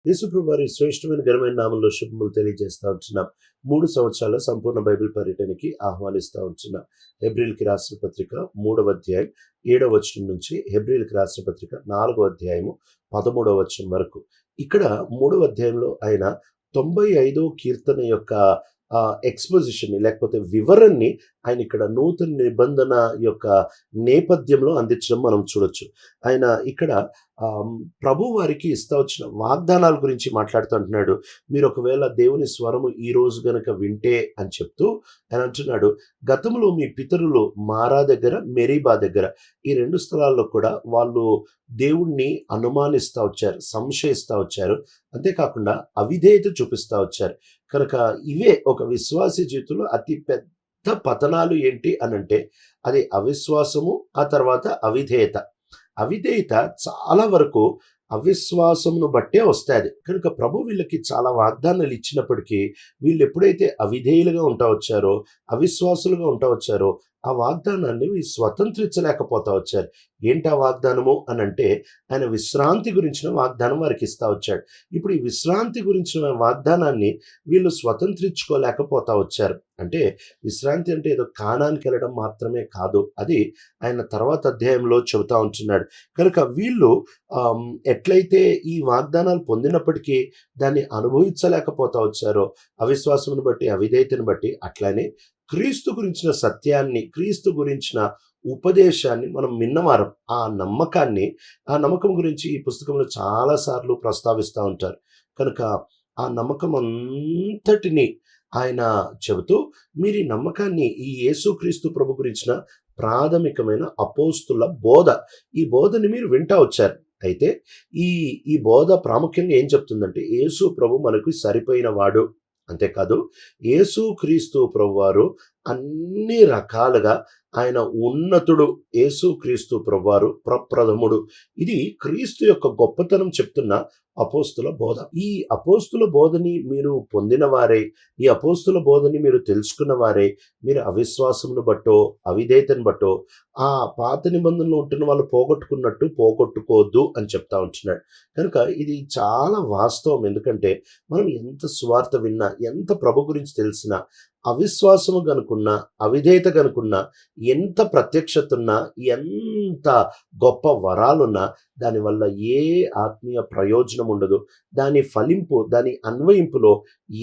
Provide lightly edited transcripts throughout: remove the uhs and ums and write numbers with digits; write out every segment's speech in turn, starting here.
యేసుప్రభు వారి శ్రేష్టమైన ఘనమైన నామంలో శుభములు తెలియజేస్తా ఉంటున్నాం. 3 సంవత్సరాల సంపూర్ణ బైబిల్ పర్యటనకి ఆహ్వానిస్తా ఉంటున్నాం. హెబ్రీయులకి రాసిన పత్రిక 3వ అధ్యాయం 7వ వచనం నుంచి హెబ్రీయులకి రాసిన పత్రిక 4వ అధ్యాయము 13వ వచనం వరకు. ఇక్కడ 3వ అధ్యాయంలో ఆయన 95వ కీర్తన యొక్క ఎక్స్పోజిషన్ లేకపోతే వివరణని ఆయన ఇక్కడ నూతన నిబంధన యొక్క నేపథ్యంలో అందించడం మనం చూడొచ్చు. ఆయన ఇక్కడ ప్రభు వారికి ఇస్తా వచ్చిన వాగ్దానాల గురించి మాట్లాడుతుంటున్నాడు. మీరు ఒకవేళ దేవుని స్వరము ఈ రోజు గనక వింటే అని చెప్తూ ఆయన అంటున్నాడు, గతంలో మీ పితరులు మారా దగ్గర, మెరీబా దగ్గర ఈ 2 స్థలాల్లో కూడా వాళ్ళు దేవుణ్ణి అనుమానిస్తూ వచ్చారు, సంశయిస్తూ వచ్చారు. అంతేకాకుండా అవిధేయత చూపిస్తూ వచ్చారు. కనుక ఇవే ఒక విశ్వాసి జీవితంలో అతి పెద్ద పతనాలు ఏంటి అనంటే అది అవిశ్వాసము, ఆ తర్వాత అవిధేయత. అవిధేయత చాలా వరకు అవిశ్వాసమును బట్టే వస్తాది. కనుక ప్రభు వీళ్ళకి చాలా వాగ్దానాలు ఇచ్చినప్పటికీ వీళ్ళు ఎప్పుడైతే అవిధేయులుగా ఉంటా వచ్చారో, అవిశ్వాసులుగా ఉంటా వచ్చారో, ఆ వాగ్దానాన్ని వీళ్ళు స్వతంత్రించలేకపోతా వచ్చారు. ఏంటి ఆ వాగ్దానము అనంటే ఆయన విశ్రాంతి గురించిన వాగ్దానం వారికి ఇస్తా వచ్చాడు. ఇప్పుడు ఈ విశ్రాంతి గురించిన వాగ్దానాన్ని వీళ్ళు స్వతంత్రించుకోలేకపోతా వచ్చారు. అంటే విశ్రాంతి అంటే ఏదో కానానికి వెళ్ళడం మాత్రమే కాదు, అది ఆయన తర్వాత అధ్యాయంలో చెబుతా ఉంటున్నాడు. కనుక వీళ్ళు ఎట్లయితే ఈ వాగ్దానాలు పొందినప్పటికీ దాన్ని అనుభవించలేకపోతా వచ్చారో, అవిశ్వాసమును బట్టి, అవిధేయతను బట్టి, అట్లానే క్రీస్తు గురించిన సత్యాన్ని, క్రీస్తు గురించిన ఉపదేశాన్ని మనం విన్నవారం. ఆ నమ్మకం గురించి ఈ పుస్తకంలో చాలాసార్లు ప్రస్తావిస్తూ ఉంటారు. కనుక ఆ నమ్మకం అంతటిని ఆయన చెబుతూ, మీరు ఈ నమ్మకాన్ని, ఈ యేసుక్రీస్తు ప్రభు గురించిన ప్రాథమికమైన అపోస్తుల బోధ, ఈ బోధని మీరు వింటా వచ్చారు. అయితే ఈ బోధ ప్రాముఖ్యంగా ఏం చెప్తుందంటే, యేసు ప్రభు మనకు సరిపోయిన వాడు. అంతేకాదు, యేసుక్రీస్తు ప్రభువారు అన్ని రకాలుగా ఆయన ఉన్నతుడు. యేసుక్రీస్తు ప్రభువారు ప్రప్రథముడు. ఇది క్రీస్తు యొక్క గొప్పతనం చెప్తున్న అపోస్తుల బోధ. ఈ అపోస్తుల బోధని మీరు పొందిన వారే, ఈ అపోస్తుల బోధని మీరు తెలుసుకున్న వారే, మీరు అవిశ్వాసమును బట్టో, అవిధేయతను బట్టో ఆ పాత నిబంధనలో ఉంటున్న వాళ్ళు పోగొట్టుకున్నట్టు పోగొట్టుకోవద్దు అని చెప్తా ఉంటున్నాడు. కనుక ఇది చాలా వాస్తవం. ఎందుకంటే మనం ఎంత సువార్త విన్నా, ఎంత ప్రభు గురించి తెలిసినా, అవిశ్వాసము కనుకున్నా, అవిధేయత కనుకున్నా, ఎంత ప్రత్యక్షత ఉన్నా, ఎంత గొప్ప వరాలున్నా, దానివల్ల ఏ ఆత్మీయ ప్రయోజనం ఉండదు. దాని ఫలింపు, దాని అన్వయింపులో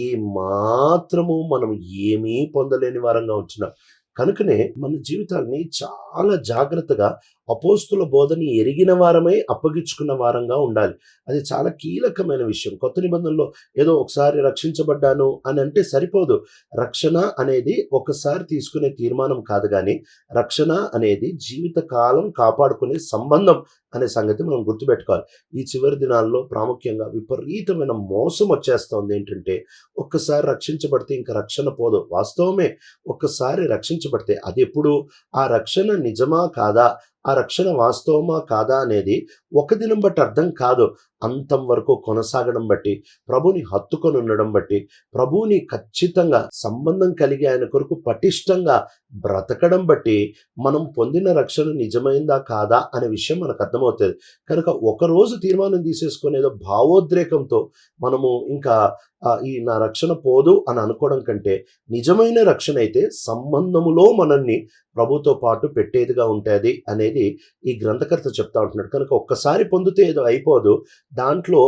ఏ మాత్రము మనం ఏమీ పొందలేని వారంగా ఉంటున్నాం. కనుకనే మన జీవితాన్ని చాలా జాగ్రత్తగా అపోస్తుల బోధని ఎరిగిన వారమై అప్పగించుకున్న వారంగా ఉండాలి. అది చాలా కీలకమైన విషయం. కొత్త నిబంధనలో ఏదో ఒకసారి రక్షించబడ్డాను అని అంటే సరిపోదు. రక్షణ అనేది ఒకసారి తీసుకునే తీర్మానం కాదు, కానీ రక్షణ అనేది జీవితకాలం కాపాడుకునే సంబంధం అనే సంగతి మనం గుర్తుపెట్టుకోవాలి. ఈ చివరి దినాల్లో ప్రాముఖ్యంగా విపరీతమైన మోసం వచ్చేస్తుంది. ఏంటంటే ఒక్కసారి రక్షించబడితే ఇంకా రక్షణ పోదు. వాస్తవమే, ఒక్కసారి రక్షించబడితే అది ఎప్పుడు, ఆ రక్షణ నిజమా కాదా, ఆ రక్షణ వాస్తవమా కాదా అనేది ఒక దినం బట్టి అర్థం కాదు. అంతం వరకు కొనసాగడం బట్టి, ప్రభుని హత్తుకొని ఉండడం బట్టి, ప్రభుని ఖచ్చితంగా సంబంధం కలిగి ఆయన కొరకు పటిష్టంగా బ్రతకడం బట్టి మనం పొందిన రక్షణ నిజమైందా కాదా అనే విషయం మనకు అర్థమవుతుంది. కనుక ఒకరోజు తీర్మానం తీసేసుకొని ఏదో భావోద్రేకంతో మనము ఇంకా ఈ నా రక్షణ పోదు అని అనుకోవడం కంటే, నిజమైన రక్షణ అయితే సంబంధములో మనల్ని ప్రభుతో పాటు పెట్టేదిగా ఉంటుంది అనేది ఈ గ్రంథకర్త చెప్తా ఉంటున్నాడు. కనుక ఒక్కసారి పొందితే ఏదో అయిపోదు, దాంట్లో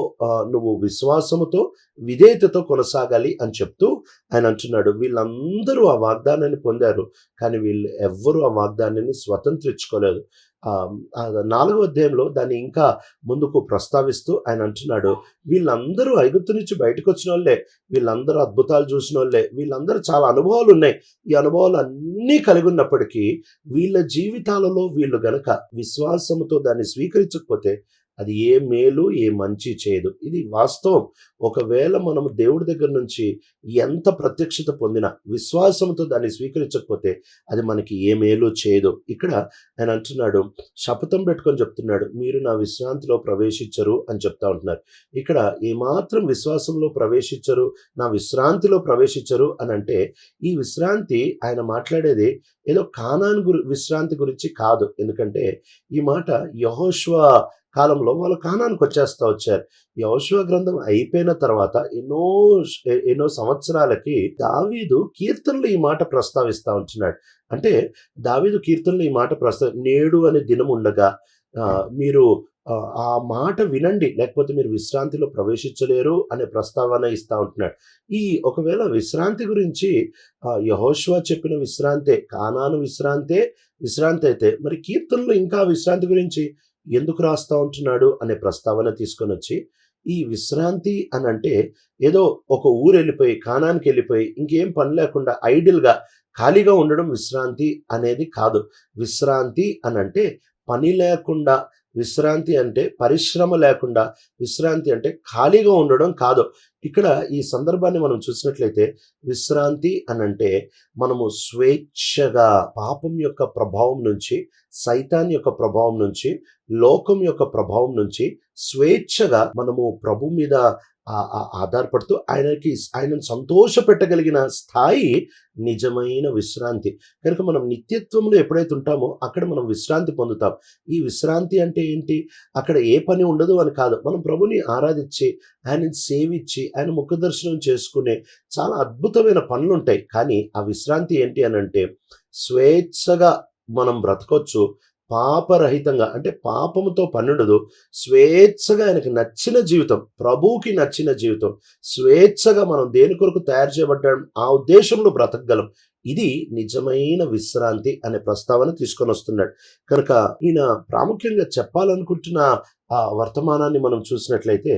నువ్వు విశ్వాసముతో, విధేయతతో కొనసాగాలి అని చెప్తూ ఆయన అంటున్నాడు, వీళ్ళందరూ ఆ వాగ్దానాన్ని పొందారు, కానీ వీళ్ళు ఎవ్వరూ ఆ వాగ్దానాన్ని స్వతంత్రించుకోలేదు. 4వ అధ్యాయంలో దాన్ని ఇంకా ముందుకు ప్రస్తావిస్తూ ఆయన అంటున్నాడు, వీళ్ళందరూ ఐగుప్తు నుంచి బయటకు వచ్చిన వాళ్ళే, వీళ్ళందరూ అద్భుతాలు చూసిన వాళ్ళే, వీళ్ళందరూ చాలా అనుభవాలు ఉన్నాయి. ఈ అనుభవాలు అన్నీ కలిగి ఉన్నప్పటికీ వీళ్ళ జీవితాలలో వీళ్ళు గనక విశ్వాసంతో దాన్ని స్వీకరించకపోతే అది ఏ మేలు, ఏ మంచి చేయదు. ఇది వాస్తవం. ఒకవేళ మనము దేవుడి దగ్గర నుంచి ఎంత ప్రత్యక్షత పొందినా విశ్వాసంతో దాన్ని స్వీకరించకపోతే అది మనకి ఏ మేలు చేయదు. ఇక్కడ ఆయన అంటున్నాడు, శపథం పెట్టుకొని చెప్తున్నాడు, మీరు నా విశ్రాంతిలో ప్రవేశించరు అని చెప్తా ఉంటున్నారు. ఇక్కడ ఏమాత్రం విశ్వాసంలో ప్రవేశించరు, నా విశ్రాంతిలో ప్రవేశించరు అని అంటే, ఈ విశ్రాంతి ఆయన మాట్లాడేది ఏదో కానాను విశ్రాంతి గురించి కాదు. ఎందుకంటే ఈ మాట యెహోషువ కాలంలో వాళ్ళు కానానికి వచ్చేస్తా వచ్చారు. యెహోషువ గ్రంథం అయిపోయిన తర్వాత ఎన్నో సంవత్సరాలకి దావీదు కీర్తనలు ఈ మాట ప్రస్తావిస్తా ఉంటున్నాడు. అంటే దావీదు కీర్తనలు ఈ మాట నేడు అనే దినం ఉండగా మీరు ఆ మాట వినండి, లేకపోతే మీరు విశ్రాంతిలో ప్రవేశించలేరు అనే ప్రస్తావన ఇస్తా ఉంటున్నాడు. ఒకవేళ విశ్రాంతి గురించి యెహోషువ చెప్పిన విశ్రాంతే, కానాను విశ్రాంతి అయితే మరి కీర్తనలు ఇంకా విశ్రాంతి గురించి ఎందుకు రాస్తా ఉంటున్నాడు అనే ప్రస్తావన తీసుకొని వచ్చి, ఈ విశ్రాంతి అని అంటే ఏదో ఒక ఊరు వెళ్ళిపోయి కానానికి వెళ్ళిపోయి ఇంకేం పని లేకుండా ఐడిల్గా ఖాళీగా ఉండడం విశ్రాంతి అనేది కాదు. విశ్రాంతి అని అంటే పని లేకుండా, విశ్రాంతి అంటే పరిశ్రమ లేకుండా, విశ్రాంతి అంటే ఖాళీగా ఉండడం కాదు. ఇక్కడ ఈ సందర్భాన్ని మనం చూసినట్లయితే విశ్రాంతి అని అంటే మనము స్వేచ్ఛగా పాపం యొక్క ప్రభావం నుంచి, సైతాన్ యొక్క ప్రభావం నుంచి, లోకం యొక్క ప్రభావం నుంచి స్వేచ్ఛగా మనము ప్రభు మీద ఆధారపడుతూ ఆయనను సంతోష పెట్టగలిగిన స్థాయి నిజమైన విశ్రాంతి. కనుక మనం నిత్యత్వంలో ఎప్పుడైతే ఉంటామో అక్కడ మనం విశ్రాంతి పొందుతాం. ఈ విశ్రాంతి అంటే ఏంటి? అక్కడ ఏ పని ఉండదు అని కాదు. మనం ప్రభుని ఆరాధించి, ఆయనని సేవించి, ఆయన ముఖ దర్శనం చేసుకునే చాలా అద్భుతమైన పనులు ఉంటాయి. కానీ ఆ విశ్రాంతి ఏంటి అని అంటే స్వేచ్ఛగా మనం బ్రతకొచ్చు, పాపరహితంగా, అంటే పాపముతో పనుండదు, స్వేచ్ఛగా ఆయనకి నచ్చిన జీవితం, ప్రభువుకి నచ్చిన జీవితం, స్వేచ్ఛగా మనం దేని కొరకు తయారు చేయబడ్డాం ఆ ఉద్దేశంలో బ్రతకగలం. ఇది నిజమైన విశ్రాంతి అనే ప్రస్తావన తీసుకొని వస్తున్నాడు. కనుక ఈయన ప్రాముఖ్యంగా చెప్పాలనుకుంటున్న ఆ వర్తమానాన్ని మనం చూసినట్లయితే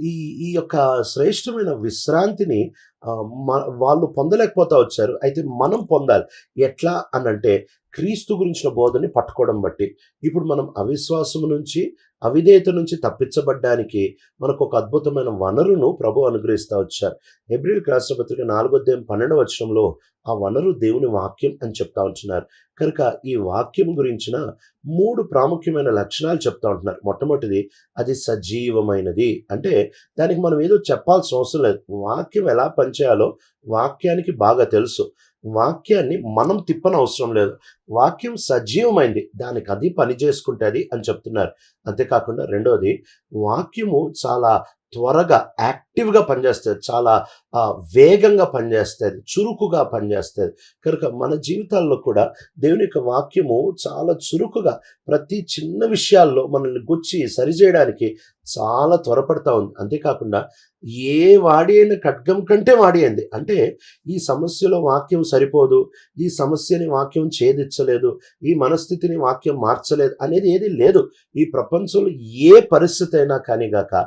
ఈ ఈ యొక్క శ్రేష్టమైన విశ్రాంతిని వాళ్ళు పొందలేకపోతా వచ్చారు. అయితే మనం పొందాలి. ఎట్లా అనంటే క్రీస్తు గురించిన బోధని పట్టుకోవడం బట్టి. ఇప్పుడు మనం అవిశ్వాసము నుంచి, అవిధేయత నుంచి తప్పించబడ్డానికి మనకు ఒక అద్భుతమైన వనరును ప్రభు అనుగ్రహిస్తూ వచ్చారు. హెబ్రీయులకు రాసిన పత్రిక 4:12 ఆ వనరు దేవుని వాక్యం అని చెప్తా ఉంటున్నారు. కనుక ఈ వాక్యం గురించిన 3 ప్రాముఖ్యమైన లక్షణాలు చెప్తా ఉంటున్నారు. మొట్టమొదటిది, అది సజీవమైనది. అంటే దానికి మనం ఏదో చెప్పాల్సిన అవసరం లేదు. వాక్యం ఎలా పనిచేయాలో వాక్యానికి బాగా తెలుసు. వాక్యాన్ని మనం తిప్పనవసరం లేదు. వాక్యం సజీవమైంది, దానికి అది పని చేసుకుంటుంది అని చెప్తున్నారు. అంతేకాకుండా రెండవది, వాక్యము చాలా త్వరగా యాక్టివ్గా పనిచేస్తుంది, చాలా వేగంగా పనిచేస్తుంది, చురుకుగా పనిచేస్తుంది. కనుక మన జీవితాల్లో కూడా దేవుని యొక్క వాక్యము చాలా చురుకుగా ప్రతి చిన్న విషయాల్లో మనల్ని గుచ్చి సరిచేయడానికి చాలా త్వరపడతా ఉంది. అంతేకాకుండా ఏ వాడి అయిన ఖడ్గం కంటే వాడి అయింది. అంటే ఈ సమస్యలో వాక్యం సరిపోదు, ఈ సమస్యని వాక్యం ఛేదించలేదు, ఈ మనస్థితిని వాక్యం మార్చలేదు అనేది ఏది లేదు. ఈ ప్రపంచంలో ఏ పరిస్థితి అయినా కానీ గాక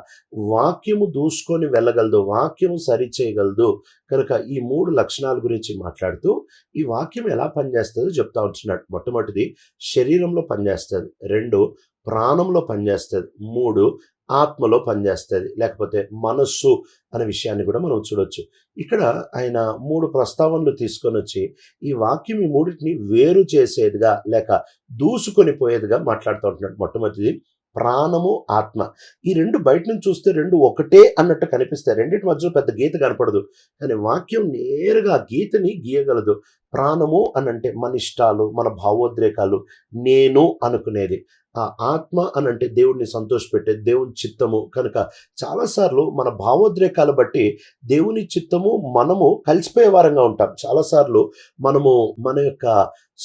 వాక్యము దూసుకొని వెళ్ళగలదు, వాక్యము సరిచేయగలదు. కనుక ఈ 3 లక్షణాల గురించి మాట్లాడుతూ ఈ వాక్యం ఎలా పనిచేస్తుందో చెప్తా ఉంటున్నాడు. మొట్టమొదటిది శరీరంలో పనిచేస్తుంది, 2 ప్రాణంలో పనిచేస్తుంది, 3 ఆత్మలో పనిచేస్తుంది, లేకపోతే మనస్సు అనే విషయాన్ని కూడా మనం చూడొచ్చు. ఇక్కడ ఆయన 3 ప్రస్తావనలు తీసుకొని వచ్చి ఈ వాక్యం ఈ మూడింటిని వేరు చేసేదిగా లేక దూసుకొని పోయేదిగా మాట్లాడుతూ ఉంటున్నాడు. మొట్టమొదటిది ప్రాణము, ఆత్మ. ఈ 2 బయట నుంచి చూస్తే 2 ఒకటే అన్నట్టు కనిపిస్తాయి. రెండింటి మధ్యలో పెద్ద గీత కనపడదు. కానీ వాక్యం నేరుగా గీతని గీయగలదు. ప్రాణము అనంటే మన ఇష్టాలు, మన భావోద్రేకాలు, నేను అనుకునేది. ఆ ఆత్మ అనంటే దేవుడిని సంతోషపెట్టేది, దేవుని చిత్తము. కనుక చాలాసార్లు మన భావోద్రేకాలు బట్టి దేవుని చిత్తము మనము కలిసిపోయే వారంగా ఉంటాం. చాలాసార్లు మనము మన యొక్క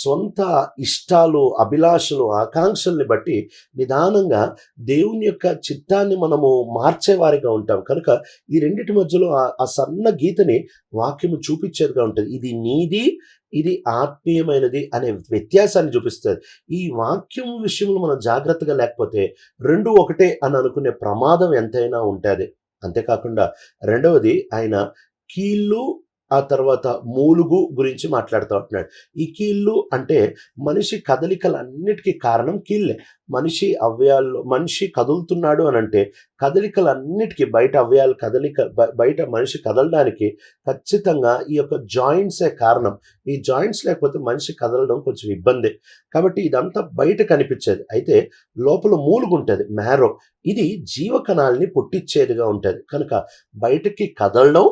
సొంత ఇష్టాలు, అభిలాషలు, ఆకాంక్షల్ని బట్టి నిదానంగా దేవుని యొక్క చిత్తాన్ని మనము మార్చేవారిగా ఉంటాం. కనుక ఈ రెండిటి మధ్యలో ఆ సన్న గీతని వాక్యము చూపించేదిగా ఉంటుంది. ఇది నీది, ఇది ఆత్మీయమైనది అనే వ్యత్యాసాన్ని చూపిస్తుంది. ఈ వాక్యం విషయంలో మనం జాగ్రత్తగా లేకపోతే 2 ఒకటే అని అనుకునే ప్రమాదం ఎంతైనా ఉంటుంది. అంతేకాకుండా రెండవది, ఆయన కీళ్ళు ఆ తర్వాత మూలుగు గురించి మాట్లాడుతూ ఉంటున్నాడు. ఈ కీళ్ళు అంటే మనిషి కదలికలన్నిటికీ కారణం కీళ్ళే. మనిషి కదులుతున్నాడు అని అంటే కదలికలన్నిటికీ బయట అవయవాలు బయట మనిషి కదలడానికి ఖచ్చితంగా ఈ యొక్క జాయింట్సే కారణం. ఈ జాయింట్స్ లేకపోతే మనిషి కదలడం కొంచెం ఇబ్బంది. కాబట్టి ఇదంతా బయట కనిపించేది. అయితే లోపల మూలుగుంటుంది, మ్యారో. ఇది జీవకణాలని పుట్టించేదిగా ఉంటుంది. కనుక బయటకి కదలడం,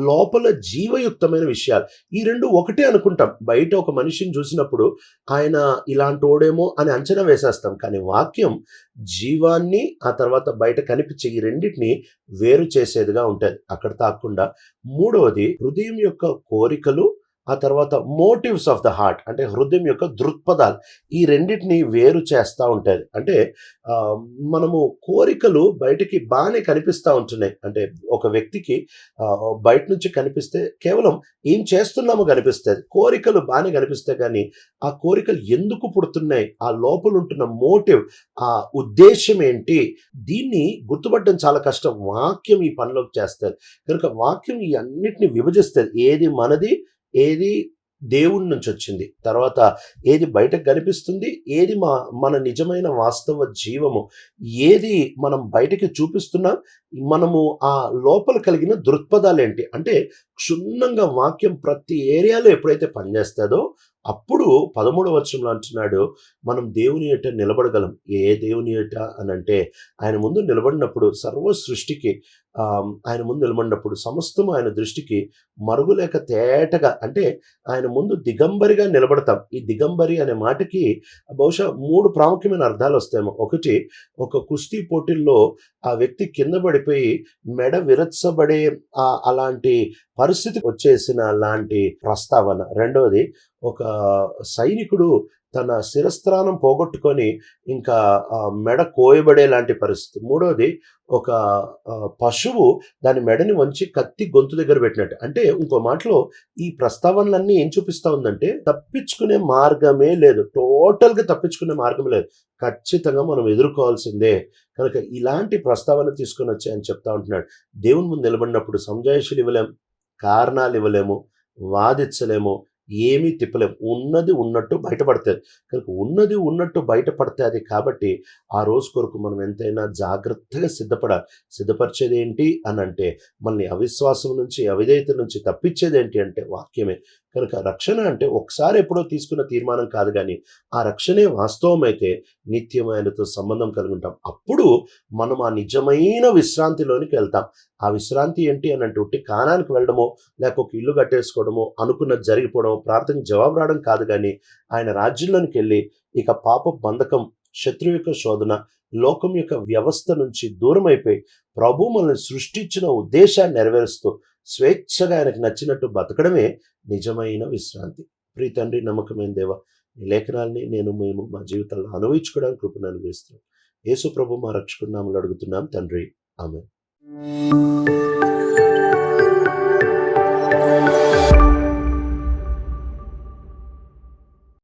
లోపల జీవయుక్తమైన విషయాలు. ఈ 2 ఒకటే అనుకుంటాం. బయట ఒక మనిషిని చూసినప్పుడు ఆయన ఇలాంటోడేమో అని అంచనా వేసేస్తాం. కానీ వాక్యం జీవాన్ని, ఆ తర్వాత బయట కనిపించే ఈ రెండిటిని వేరు చేసేదిగా ఉంటది. అక్కడ తాకుండా మూడవది హృదయం యొక్క కోరికలు, ఆ తర్వాత మోటివ్స్ ఆఫ్ ద హార్ట్ అంటే హృదయం యొక్క దృక్పథాలు. ఈ రెండిటిని వేరు చేస్తా ఉంటది. అంటే ఆహ్, మనము కోరికలు బయటికి బానే కనిపిస్తా ఉంటున్నాయి. అంటే ఒక వ్యక్తికి బయట నుంచి కనిపిస్తే కేవలం ఏం చేస్తున్నామో కనిపిస్తది. కోరికలు బానే కనిపిస్తాయి కానీ, ఆ కోరికలు ఎందుకు పుడుతున్నాయి? ఆ లోపల ఉంటున్న మోటివ్, ఆ ఉద్దేశ్యం ఏంటి? దీన్ని గుర్తుపట్టడం చాలా కష్టం. వాక్యం ఈ పనిలోకి చేస్తది. కనుక వాక్యం ఈ అన్నిటిని విభజిస్తది. ఏది మనది, ఏది దేవుడి నుంచి వచ్చింది, తర్వాత ఏది బయటకు కనిపిస్తుంది, ఏది మన నిజమైన వాస్తవ జీవము, ఏది మనం బయటకి చూపిస్తున్నాం, మనము ఆ లోపల కలిగిన దృక్పథాలేంటి అంటే క్షుణ్ణంగా వాక్యం ప్రతి ఏరియాలో ఎప్పుడైతే పనిచేస్తుందో అప్పుడు 13వ వచనంలో అంటున్నాడు, మనం దేవుని ఎదుట నిలబడగలం. ఏ దేవుని ఎదుట అనంటే ఆయన ముందు నిలబడినప్పుడు సర్వ సృష్టికి ఆయన ముందు నిలబడినప్పుడు సమస్తము ఆయన దృష్టికి మరుగులేక తేటగా అంటే ఆయన ముందు దిగంబరిగా నిలబడతాం. ఈ దిగంబరి అనే మాటకి బహుశా 3 ప్రాముఖ్యమైన అర్థాలు వస్తాయేమో. ఒకటి, ఒక కుస్తీ పోటీల్లో ఆ వ్యక్తి కింద పడిపోయి మెడ విరచ్చబడే అలాంటి పరిస్థితి వచ్చేసిన లాంటి ప్రస్తావన. రెండవది, ఒక సైనికుడు తన శిరస్త్రాణం పోగొట్టుకొని ఇంకా మెడ కోయబడే లాంటి పరిస్థితి. మూడవది, ఒక పశువు దాని మెడని వంచి కత్తి గొంతు దగ్గర పెట్టినట్టు. అంటే ఇంకో మాటలో ఈ ప్రస్తావనలన్నీ ఏం చూపిస్తా ఉందంటే తప్పించుకునే మార్గమే లేదు. టోటల్‌గా తప్పించుకునే మార్గం లేదు. ఖచ్చితంగా మనం ఎదుర్కోవాల్సిందే. కనుక ఇలాంటి ప్రస్తావన తీసుకొనొచ్చి ఆయన చెప్తా ఉంటున్నాడు. దేవుని ముందు నిలబడినప్పుడు సంజాయిషీలు ఇవ్వలేం, కారణాలు ఇవ్వలేము, వాదిచ్చలేము, ఏమీ తిప్పలేం. ఉన్నది ఉన్నట్టు బయటపడతది. కనుక ఉన్నది ఉన్నట్టు బయటపడతాది కాబట్టి ఆ రోజు కొరకు మనం ఎంతైనా జాగ్రత్తగా సిద్ధపడాలి. సిద్ధపరిచేదేంటి అనంటే మనల్ని అవిశ్వాసం నుంచి, అవిధేయత నుంచి తప్పించేదేంటి అంటే వాక్యమే. కనుక రక్షణ అంటే ఒకసారి ఎప్పుడో తీసుకున్న తీర్మానం కాదు గానీ, ఆ రక్షణే వాస్తవమైతే నిత్యం ఆయనతో సంబంధం కలిగి ఉంటాం. అప్పుడు మనం ఆ నిజమైన విశ్రాంతిలోనికి వెళ్తాం. ఆ విశ్రాంతి ఏంటి అనంటే ఉట్టి కానానికి వెళ్ళడమో, లేక ఒక ఇల్లు కట్టేసుకోవడమో, అనుకున్నది జరిగిపోవడమో, ప్రార్థనకు జవాబు రావడం కాదు గానీ, ఆయన రాజ్యంలోనికెళ్ళి ఇక పాపపు బంధకం, శత్రువు యొక్క శోధన, లోకం యొక్క వ్యవస్థ నుంచి దూరమైపోయి ప్రభువు మనల్ని సృష్టించిన ఉద్దేశాన్ని నెరవేరుస్తూ స్వేచ్ఛగా ఆయనకు నచ్చినట్టు బతకడమే నిజమైన విశ్రాంతి. ప్రియ తండ్రి, నమ్మకమైన దేవా, ఈ లేఖనాల్ని మేము మా జీవితాల్లో అనుభవించుకోవడానికి కృపను అనుగ్రహిస్తున్నాం. యేసు ప్రభు మా రక్షకుడి నామములో అడుగుతున్నాం తండ్రి. ఆమేన్.